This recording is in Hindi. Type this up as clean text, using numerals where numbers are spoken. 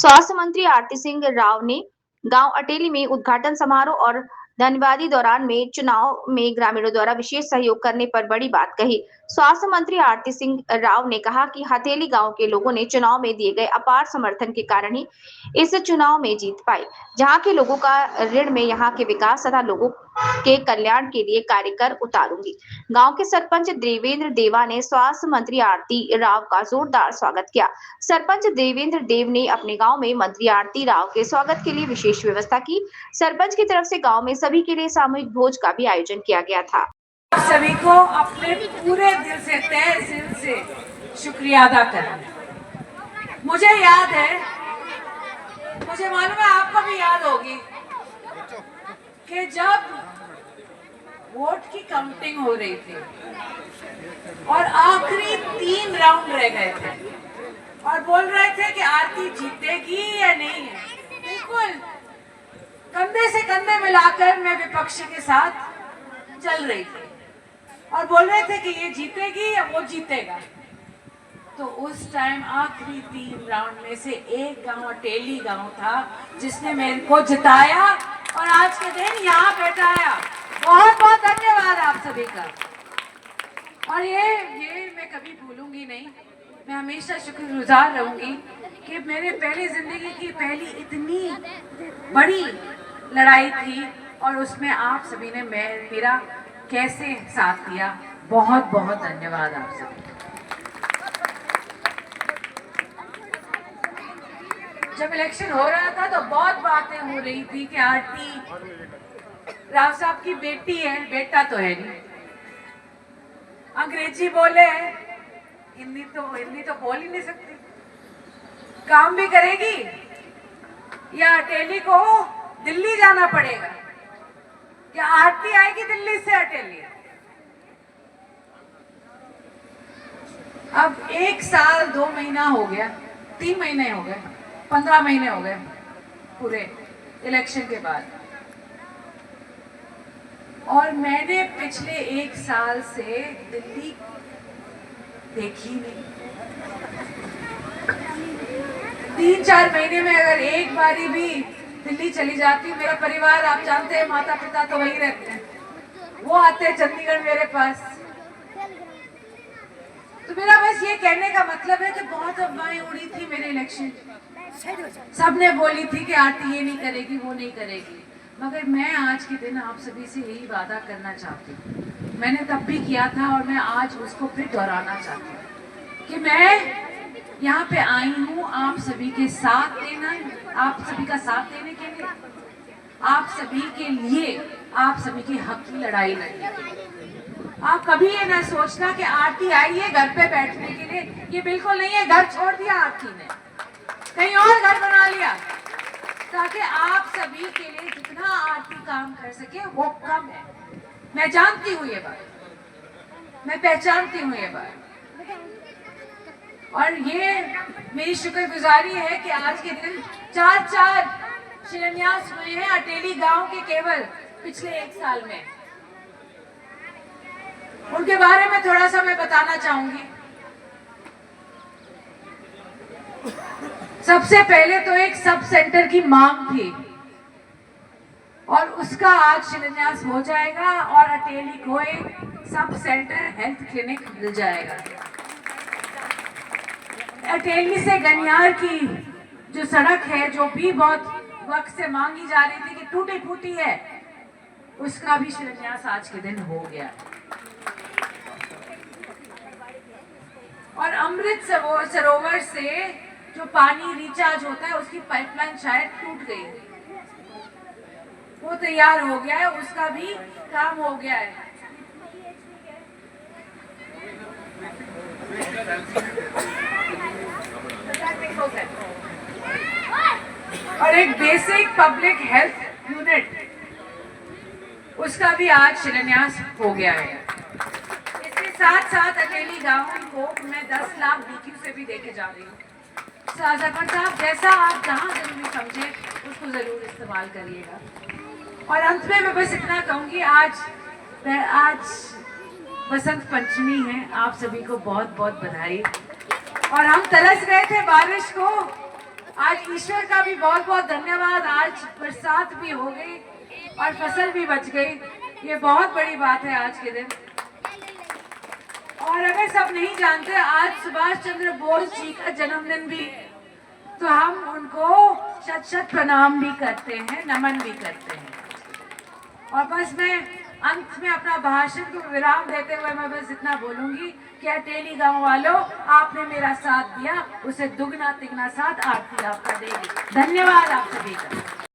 स्वास्थ्य मंत्री आरती सिंह राव ने गांव अटेली में उद्घाटन समारोह और धन्यवादी दौरान में चुनाव में ग्रामीणों द्वारा विशेष सहयोग करने पर बड़ी बात कही। स्वास्थ्य मंत्री आरती सिंह राव ने कहा कि हथेली गांव के लोगों ने चुनाव में दिए गए अपार समर्थन के कारण ही इस चुनाव में जीत पाई। जहां के लोगों का ऋण में यहां के विकास तथा लोगों के कल्याण के लिए कार्य कर उतारूंगी। गांव के सरपंच देवेंद्र देवा ने स्वास्थ्य मंत्री आरती राव का जोरदार स्वागत किया। सरपंच देवेंद्र देव ने अपने गांव में मंत्री आरती राव के स्वागत के लिए विशेष व्यवस्था की। सरपंच की तरफ से गांव में सभी के लिए सामूहिक भोज का भी आयोजन किया गया था। सभी को अपने पूरे दिल से, तहे दिल से शुक्रिया अदा करना। मुझे याद है, मुझे मालूम है आपको भी याद होगी कि जब वोट की काउंटिंग हो रही थी और आखिरी 3 राउंड रह गए थे और बोल रहे थे कि आरती जीतेगी या नहीं है, बिल्कुल कंधे से कंधे मिलाकर मैं विपक्ष के साथ चल रही थी और बोल रहे थे कि ये जीतेगी या वो जीतेगा। तो उस टाइम आखिरी 3 राउंड में से एक गांव अटेली गांव था जिसने मेरे को जिताया और आज के दिन यहाँ बैठाया। बहुत बहुत धन्यवाद आप सभी का। और ये मैं कभी भूलूंगी नहीं, मैं हमेशा शुक्रगुजार रहूंगी कि मेरे पहली जिंदगी की पहली इतनी बड़ी लड़ाई थी और उसमें आप सभी ने मेरा कैसे साथ दिया। बहुत बहुत धन्यवाद आप सभी। जब इलेक्शन हो रहा था तो बहुत बातें हो रही थी कि आरती राव साहब की बेटी है, बेटा तो है नहीं, अंग्रेजी बोले, हिंदी तो बोल ही नहीं सकती, काम भी करेगी या अटेली को दिल्ली जाना पड़ेगा, क्या आरती आएगी दिल्ली से अटेली। अब 1 साल 2 महीना हो गया, 3 महीने हो गए, 15 महीने हो गए पूरे इलेक्शन के बाद, और मैंने पिछले 1 साल से दिल्ली देखी नहीं। 3-4 महीने में अगर एक बारी भी दिल्ली चली जाती, मेरा परिवार आप जानते हैं, माता पिता तो वहीं रहते हैं, वो आते हैं चंडीगढ़ मेरे पास। तो मेरा बस ये कहने का मतलब है कि बहुत अफवाहें उड़ी थी मेरे इलेक्शन, सबने बोली थी कि आरती ये नहीं करेगी, वो नहीं करेगी, मगर मैं आज के दिन आप सभी से यही वादा करना चाहती हूँ। मैंने तब भी किया था और मैं आज उसको फिर दोहराना चाहती हूँ कि मैं यहाँ पे आई हूँ आप सभी के साथ देना, आप सभी का साथ देने के लिए, आप सभी के लिए, आप सभी के हक की लड़ाई लड़ने के लिए। आप कभी ये ना सोचना कि आरती आई है घर पे बैठने के लिए, ये बिल्कुल नहीं है। घर छोड़ दिया आरती ने, कहीं और घर बना लिया, ताकि आप सभी के लिए जितना आरती काम कर सके वो कम है। मैं जानती हूँ ये बात, मैं पहचानती हूँ ये बात, और ये मेरी शुक्रगुजारी है कि आज के दिन 4 शिलान्यास हुए हैं अटेली गांव के केवल पिछले 1 साल में। उनके बारे में थोड़ा सा मैं बताना चाहूंगी। सबसे पहले तो एक सब सेंटर की मांग थी और उसका आज शिलान्यास हो जाएगा और अटेली को एक सब सेंटर हेल्थ क्लिनिक मिल जाएगा। अटेली से गनियार की जो सड़क है, जो भी बहुत वक्त से मांगी जा रही थी कि टूटी फूटी है, उसका भी शिलान्यास आज के दिन हो गया। और अमृत सरोवर से जो पानी रिचार्ज होता है उसकी पाइपलाइन शायद टूट गई, वो तैयार हो गया है, उसका भी काम हो गया है। और एक बेसिक पब्लिक हेल्थ यूनिट, उसका भी आज शिलान्यास हो गया है। इसके साथ साथ अटेली गांव को मैं 10 लाख DQ से भी देके जा रही हूँ। सरपंच साहब, जैसा आप जहाँ जरूरी समझे उसको जरूर इस्तेमाल करिएगा। और अंत में मैं बस इतना कहूँगी, आज बसंत पंचमी है, आप सभी को बहुत बहुत बधाई। और हम तरस गए थे बारिश को, आज ईश्वर का भी बहुत बहुत धन्यवाद, आज बरसात भी हो गई और फसल भी बच गई, ये बहुत बड़ी बात है आज के दिन। और अगर सब नहीं जानते, आज सुभाष चंद्र बोस जी का जन्मदिन भी, तो हम उनको शत शत प्रणाम भी करते हैं, नमन भी करते हैं। और बस मैं अंत में अपना भाषण को विराम देते हुए मैं बस इतना बोलूंगी कि अटेली गांव वालों, आपने मेरा साथ दिया, उसे दुगना तिगना साथ आरती आपका देगी। धन्यवाद आप सभी का।